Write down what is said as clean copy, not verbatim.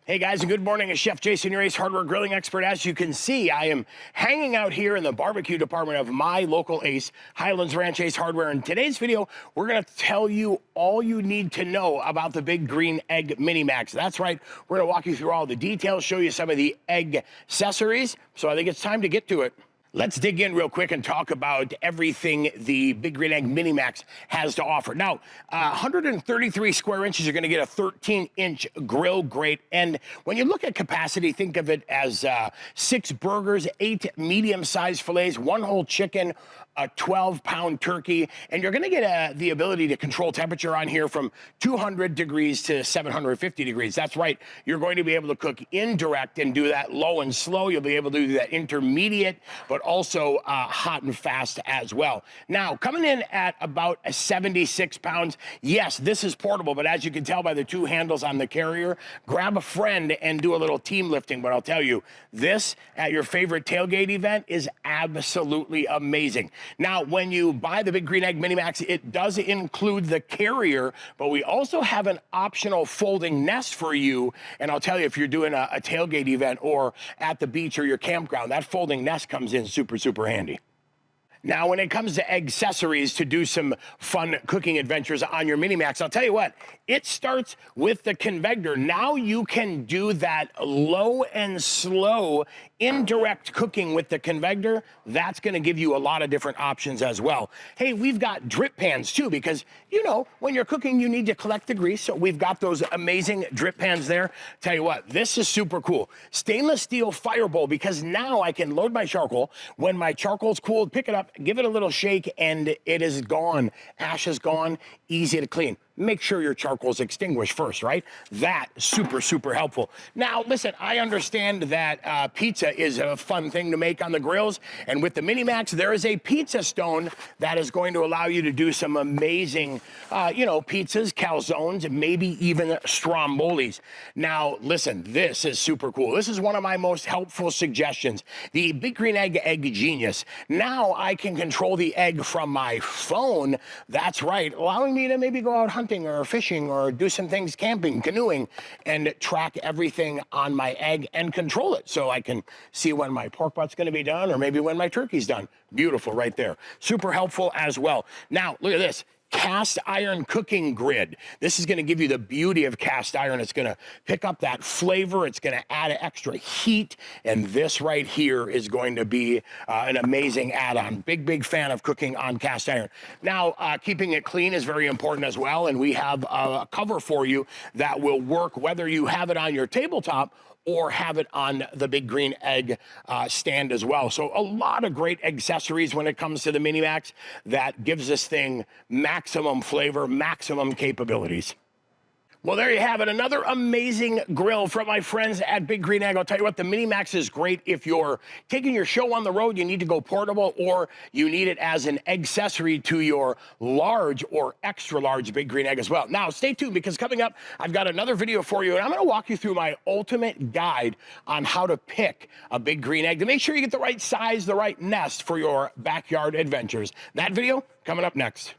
Hey guys, and good morning. It's Chef Jason, your Ace Hardware grilling expert. As you can see, I am hanging out here in the barbecue department of my local Ace, Highlands Ranch Ace Hardware. In today's video, we're gonna tell you all you need to know about the Big Green Egg Minimax. That's right, we're gonna walk you through all the details, show you some of the egg accessories. So I think it's time to get to it. Let's dig in real quick and talk about everything the Big Green Egg Minimax has to offer. Now, 133 square inches, you're gonna get a 13-inch grill grate. And when you look at capacity, think of it as 6 burgers, 8 medium-sized fillets, 1 whole chicken, a 12-pound turkey, and you're gonna get the ability to control temperature on here from 200 degrees to 750 degrees. That's right, you're going to be able to cook indirect and do that low and slow. You'll be able to do that intermediate, but also hot and fast as well. Now, coming in at about 76 pounds, yes, this is portable, but as you can tell by the 2 handles on the carrier, grab a friend and do a little team lifting. But I'll tell you, this at your favorite tailgate event is absolutely amazing. Now, when you buy the Big Green Egg Minimax, it does include the carrier, but we also have an optional folding nest for you. And I'll tell you, if you're doing a tailgate event or at the beach or your campground, that folding nest comes in super, super handy. Now, when it comes to Eggcessories to do some fun cooking adventures on your Minimax, I'll tell you what, it starts with the convector. Now you can do that low and slow indirect cooking with the convector. That's gonna give you a lot of different options as well. Hey, we've got drip pans too, because you know, when you're cooking, you need to collect the grease. So we've got those amazing drip pans there. Tell you what, this is super cool. Stainless steel fire bowl, because now I can load my charcoal. When my charcoal's cooled, pick it up, give it a little shake, and it is gone. Ash is gone, easy to clean. Make sure your charcoal's extinguished first, right? That, super, super helpful. Now, listen, I understand that pizza is a fun thing to make on the grills, and with the Minimax, there is a pizza stone that is going to allow you to do some amazing, pizzas, calzones, and maybe even strombolis. Now, listen, this is super cool. This is one of my most helpful suggestions, the Big Green Egg Genius. Now I can control the egg from my phone. That's right, allowing me to maybe go out hunting or fishing or do some things, camping, canoeing, and track everything on my egg and control it so I can see when my pork butt's gonna be done or maybe when my turkey's done. Beautiful right there. Super helpful as well. Now, look at this. Cast iron cooking grid. This is gonna give you the beauty of cast iron. It's gonna pick up that flavor. It's gonna add extra heat. And this right here is going to be an amazing add-on. Big, big fan of cooking on cast iron. Now, keeping it clean is very important as well. And we have a cover for you that will work whether you have it on your tabletop or have it on the Big Green Egg stand as well. So a lot of great accessories when it comes to the Minimax that gives this thing maximum flavor, maximum capabilities. Well, there you have it. Another amazing grill from my friends at Big Green Egg. I'll tell you what, the Minimax is great if you're taking your show on the road, you need to go portable, or you need it as an accessory to your large or extra large Big Green Egg as well. Now, stay tuned, because coming up, I've got another video for you, and I'm gonna walk you through my ultimate guide on how to pick a Big Green Egg to make sure you get the right size, the right nest for your backyard adventures. That video coming up next.